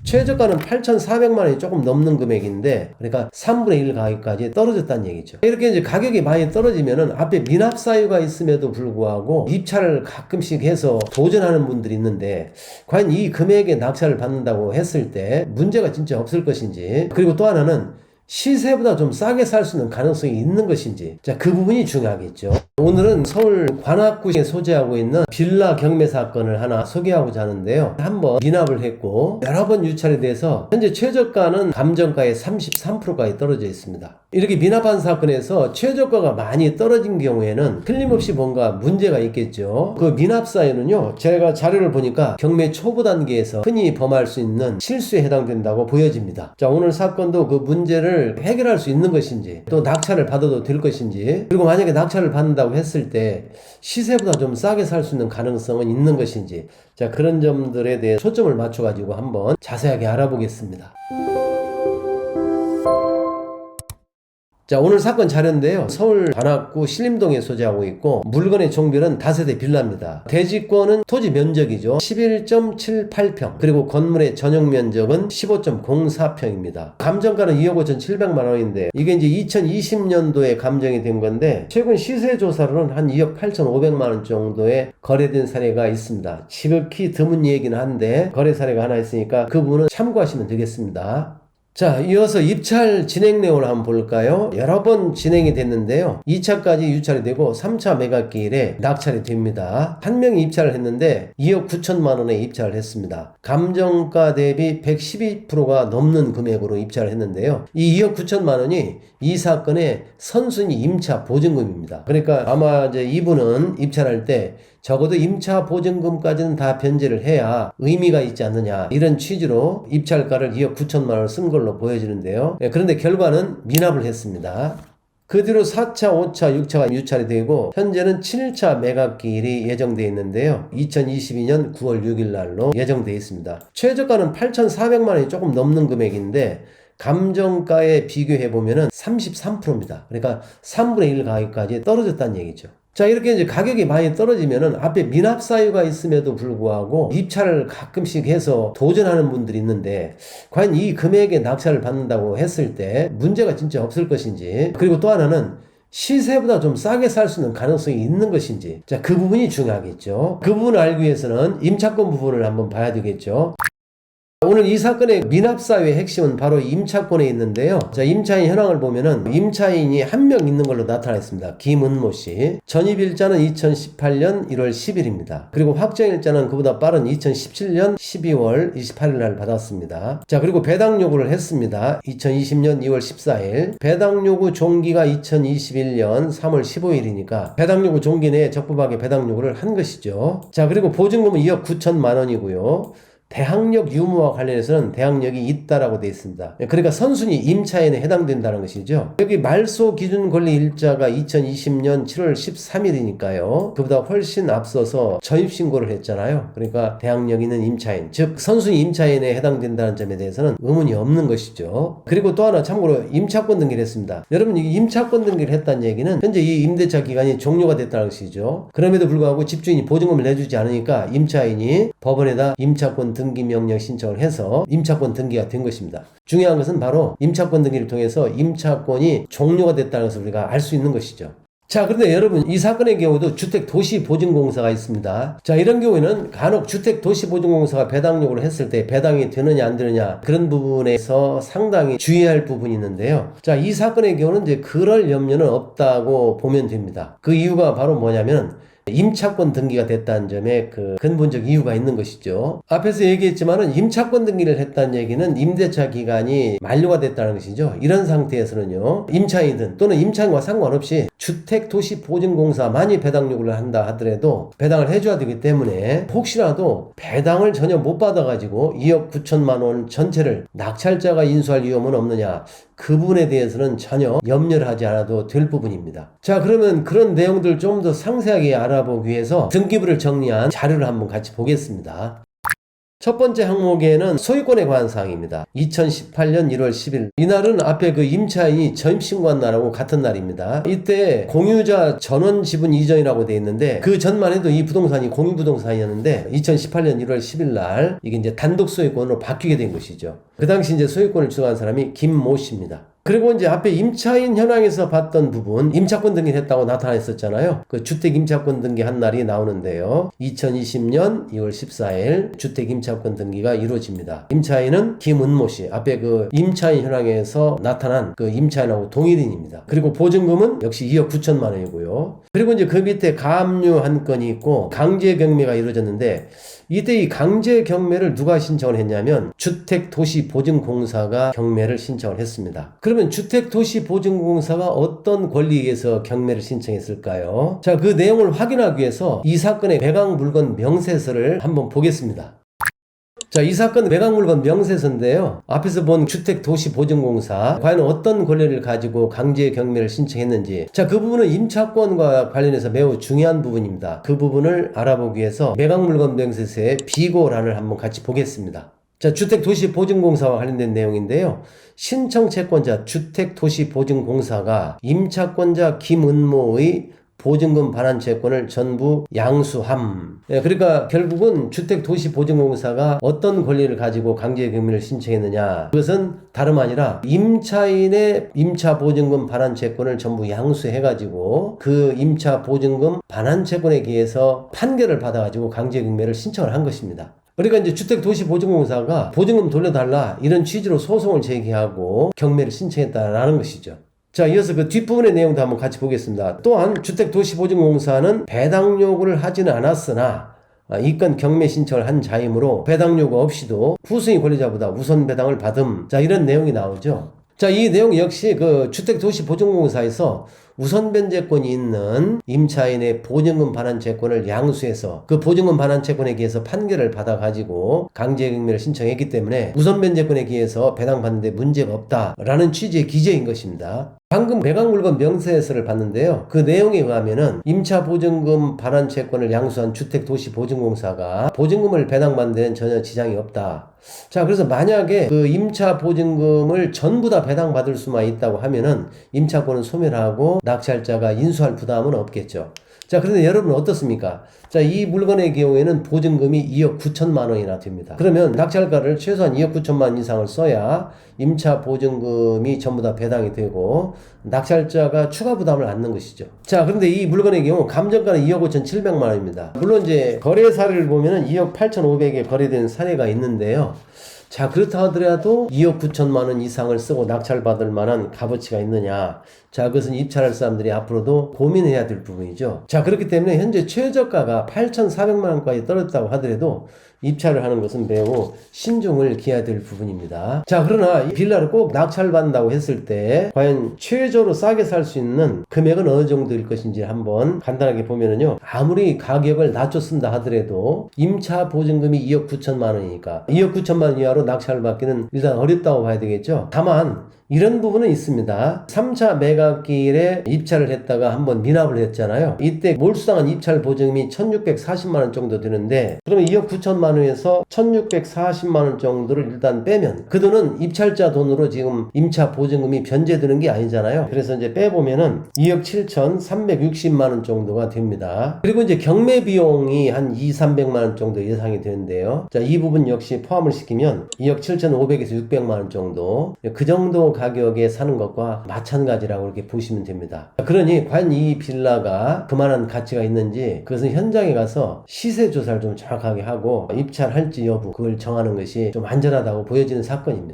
최저가는 8,400만 원이 조금 넘는 금액인데, 그러니까 3분의 1 가격까지 떨어졌다는 얘기죠. 이렇게 이제 가격이 많이 떨어지면은 앞에 미납 사유가 있음에도 불구하고 입찰을 가끔씩 해서 도전하는 분들이 있는데, 과연 이 금액에 낙찰을 받는다고 했을 때 문제가 진짜 없을 것인지, 그리고 또 하나는 시세보다 좀 싸게 살 수 있는 가능성이 있는 것인지, 자, 그 부분이 중요하겠죠. 오늘은 서울 관악구에 소재하고 있는 빌라 경매 사건을 하나 소개하고자 하는데요. 한번 미납을 했고 여러 번 유찰에 대해서 현재 최저가는 감정가의 33%까지 떨어져 있습니다. 이렇게 미납한 사건에서 최저가가 많이 떨어진 경우에는 틀림없이 뭔가 문제가 있겠죠. 그 미납 사유는요, 제가 자료를 보니까 경매 초보 단계에서 흔히 범할 수 있는 실수에 해당된다고 보여집니다. 자, 오늘 사건도 그 문제를 해결할 수 있는 것인지, 또 낙찰을 받아도 될 것인지, 그리고 만약에 낙찰을 받는다고 했을 때 시세보다 좀 싸게 살 수 있는 가능성은 있는 것인지, 자, 그런 점들에 대해 초점을 맞춰 가지고 한번 자세하게 알아보겠습니다. 자, 오늘 사건 자료인데요. 서울 관악구 신림동에 소재하고 있고 물건의 종별은 다세대 빌라입니다. 대지권은 토지 면적이죠. 11.78평, 그리고 건물의 전용 면적은 15.04평입니다. 감정가는 2억 5,700만 원인데 이게 이제 2020년도에 감정이 된 건데, 최근 시세 조사로는 한 2억 8,500만 원 정도에 거래된 사례가 있습니다. 지극히 드문 얘기는 한데 거래 사례가 하나 있으니까 그 부분은 참고하시면 되겠습니다. 자, 이어서 입찰 진행 내용을 한번 볼까요? 여러 번 진행이 됐는데요. 2차까지 유찰이 되고 3차 매각기일에 낙찰이 됩니다. 한 명이 입찰을 했는데 2억 9천만 원에 입찰을 했습니다. 감정가 대비 112%가 넘는 금액으로 입찰을 했는데요. 이 2억 9천만 원이 이 사건의 선순위 임차 보증금입니다. 그러니까 아마 이제 이분은 입찰할 때 적어도 임차 보증금까지는 다 변제를 해야 의미가 있지 않느냐, 이런 취지로 입찰가를 2억 9천만 원을 쓴 걸로 보여지는데요. 그런데 결과는 미납을 했습니다. 그 뒤로 4차, 5차, 6차가 유찰이 되고 현재는 7차 매각기일이 예정되어 있는데요. 2022년 9월 6일 날로 예정되어 있습니다. 최저가는 8,400만 원이 조금 넘는 금액인데 감정가에 비교해보면 33%입니다. 그러니까 3분의 1 가격까지 떨어졌다는 얘기죠. 자, 이렇게 이제 가격이 많이 떨어지면은 앞에 미납 사유가 있음에도 불구하고 입찰을 가끔씩 해서 도전하는 분들이 있는데, 과연 이 금액에 낙찰을 받는다고 했을 때 문제가 진짜 없을 것인지, 그리고 또 하나는 시세보다 좀 싸게 살 수 있는 가능성이 있는 것인지, 자, 그 부분이 중요하겠죠. 그 부분을 알기 위해서는 임차권 부분을 한번 봐야 되겠죠. 오늘 이 사건의 미납 사유의 핵심은 바로 임차권에 있는데요. 자, 임차인 현황을 보면은 임차인이 한 명 있는 걸로 나타났습니다. 김은모 씨. 전입일자는 2018년 1월 10일입니다. 그리고 확정일자는 그보다 빠른 2017년 12월 28일 날 받았습니다. 자, 그리고 배당 요구를 했습니다. 2020년 2월 14일. 배당 요구 종기가 2021년 3월 15일이니까 배당 요구 종기 내에 적법하게 배당 요구를 한 것이죠. 자, 그리고 보증금은 2억 9천만 원이고요. 대항력 유무와 관련해서는 대항력이 있다라고 되어 있습니다. 그러니까 선순위 임차인에 해당된다는 것이죠. 여기 말소 기준 권리 일자가 2020년 7월 13일이니까요. 그보다 훨씬 앞서서 전입신고를 했잖아요. 그러니까 대항력 있는 임차인, 즉 선순위 임차인에 해당된다는 점에 대해서는 의문이 없는 것이죠. 그리고 또 하나 참고로 임차권 등기를 했습니다. 여러분, 이 임차권 등기를 했다는 얘기는 현재 이 임대차 기간이 종료가 됐다는 것이죠. 그럼에도 불구하고 집주인이 보증금을 내주지 않으니까 임차인이 법원에다 임차권 등기 명령 신청을 해서 임차권 등기가 된 것입니다. 중요한 것은 바로 임차권 등기를 통해서 임차권이 종료가 됐다는 것을 우리가 알 수 있는 것이죠. 자, 그런데 여러분, 이 사건의 경우도 주택도시보증공사가 있습니다. 자, 이런 경우에는 간혹 주택도시보증공사가 배당 요구를 했을 때 배당이 되느냐 안 되느냐, 그런 부분에서 상당히 주의할 부분이 있는데요. 자, 이 사건의 경우는 이제 그럴 염려는 없다고 보면 됩니다. 그 이유가 바로 뭐냐면 임차권 등기가 됐다는 점에 그 근본적 이유가 있는 것이죠. 앞에서 얘기했지만은 임차권 등기를 했다는 얘기는 임대차 기간이 만료가 됐다는 것이죠. 이런 상태에서는요, 임차인이든 또는 임차인과 상관없이 주택도시보증공사만이 배당 요구를 한다 하더라도 배당을 해줘야 되기 때문에 혹시라도 배당을 전혀 못 받아가지고 2억 9천만 원 전체를 낙찰자가 인수할 위험은 없느냐, 그 부분에 대해서는 전혀 염려를 하지 않아도 될 부분입니다. 자, 그러면 그런 내용들 좀 더 상세하게 알아보기 위해서 등기부를 정리한 자료를 한번 같이 보겠습니다. 첫 번째 항목에는 소유권에 관한 사항입니다. 2018년 1월 10일. 이날은 앞에 그 임차인이 전입신고한 날하고 같은 날입니다. 이때 공유자 전원 지분 이전이라고 되어 있는데 그 전만 해도 이 부동산이 공유부동산이었는데 2018년 1월 10일 날 이게 이제 단독 소유권으로 바뀌게 된 것이죠. 그 당시 이제 소유권을 주도한 사람이 김모 씨입니다. 그리고 이제 앞에 임차인 현황에서 봤던 부분, 임차권 등기를 했다고 나타났었잖아요. 그 주택 임차권 등기한 날이 나오는데요. 2020년 2월 14일 주택 임차권 등기가 이루어집니다. 임차인은 김은모 씨, 앞에 그 임차인 현황에서 나타난 그 임차인하고 동일인입니다. 그리고 보증금은 역시 2억 9천만 원이고요. 그리고 이제 그 밑에 가압류 한 건이 있고 강제 경매가 이루어졌는데 이때 이 강제 경매를 누가 신청을 했냐면 주택도시보증공사가 경매를 신청을 했습니다. 그러면 주택도시보증공사가 어떤 권리에 의해서 경매를 신청했을까요? 자, 그 내용을 확인하기 위해서 이 사건의 매각물건 명세서를 한번 보겠습니다. 자, 이 사건 매각물건 명세서인데요. 앞에서 본 주택도시보증공사 과연 어떤 권리를 가지고 강제 경매를 신청했는지, 자, 그 부분은 임차권과 관련해서 매우 중요한 부분입니다. 그 부분을 알아보기 위해서 매각물건 명세서의 비고란을 한번 같이 보겠습니다. 자, 주택도시보증공사와 관련된 내용인데요. 신청채권자 주택도시보증공사가 임차권자 김은모의 보증금 반환 채권을 전부 양수함. 그러니까 결국은 주택도시보증공사가 어떤 권리를 가지고 강제경매를 신청했느냐. 그것은 다름 아니라 임차인의 임차보증금 반환 채권을 전부 양수해가지고 그 임차보증금 반환 채권에 의해서 판결을 받아가지고 강제경매를 신청을 한 것입니다. 그러니까 이제 주택도시보증공사가 보증금 돌려달라 이런 취지로 소송을 제기하고 경매를 신청했다라는 것이죠. 자, 이어서 그 뒷부분의 내용도 한번 같이 보겠습니다. 또한 주택도시보증공사는 배당 요구를 하지는 않았으나 이건 경매 신청을 한 자이므로 배당 요구 없이도 후순위 권리자보다 우선 배당을 받음. 자, 이런 내용이 나오죠. 자, 이 내용 역시 그 주택도시보증공사에서 우선 변제권이 있는 임차인의 보증금 반환 채권을 양수해서 그 보증금 반환 채권에 의해서 판결을 받아가지고 강제경매를 신청했기 때문에 우선 변제권에 의해서 배당받는데 문제가 없다라는 취지의 기재인 것입니다. 방금 매각물건 명세서를 봤는데요. 그 내용에 의하면은 임차보증금 반환 채권을 양수한 주택도시보증공사가 보증금을 배당받는 데는 전혀 지장이 없다. 자, 그래서 만약에 그 임차보증금을 전부 다 배당받을 수만 있다고 하면은 임차권은 소멸하고 낙찰자가 인수할 부담은 없겠죠. 자, 그런데 여러분 어떻습니까? 자, 이 물건의 경우에는 보증금이 2억 9천만 원이나 됩니다. 그러면 낙찰가를 최소한 2억 9천만 원 이상을 써야 임차 보증금이 전부 다 배당이 되고 낙찰자가 추가 부담을 안는 것이죠. 자, 그런데 이 물건의 경우 감정가는 2억 5천 7백만 원입니다. 물론 이제 거래 사례를 보면은 2억 8천5백에 거래된 사례가 있는데요. 자, 그렇다 하더라도 2억 9천만 원 이상을 쓰고 낙찰받을 만한 값어치가 있느냐. 자, 그것은 입찰할 사람들이 앞으로도 고민해야 될 부분이죠. 자, 그렇기 때문에 현재 최저가가 8,400만 원까지 떨어졌다고 하더라도 입찰을 하는 것은 매우 신중을 기해야 될 부분입니다. 자, 그러나 이 빌라를 꼭 낙찰받는다고 했을 때 과연 최저로 싸게 살 수 있는 금액은 어느 정도일 것인지 한번 간단하게 보면은요. 아무리 가격을 낮췄습니다 하더라도 임차 보증금이 2억 9천만 원이니까 2억 9천만 원 이하로 낙찰을 받기는 일단 어렵다고 봐야 되겠죠. 다만 이런 부분은 있습니다. 3차 매각기일에 입찰을 했다가 한번 미납을 했잖아요. 이때 몰수당한 입찰 보증금이 1640만 원 정도 되는데 그러면 2억 9천만 원에서 1640만 원 정도를 일단 빼면 그 돈은 입찰자 돈으로 지금 임차 보증금이 변제되는 게 아니잖아요. 그래서 이제 빼보면은 2억 7,360만 원 정도가 됩니다. 그리고 이제 경매 비용이 한 2,300만 원 정도 예상이 되는데요. 자, 이 부분 역시 포함을 시키면 2억 7,500에서 600만 원 정도 그 정도 가격에 사는 것과 마찬가지라고 이렇게 보시면 됩니다. 그러니 과연 이 빌라가 그만한 가치가 있는지 그것은 현장에 가서 시세 조사를 좀 정확하게 하고 입찰할지 여부 그걸 정하는 것이 좀 안전하다고 보여지는 사건입니다.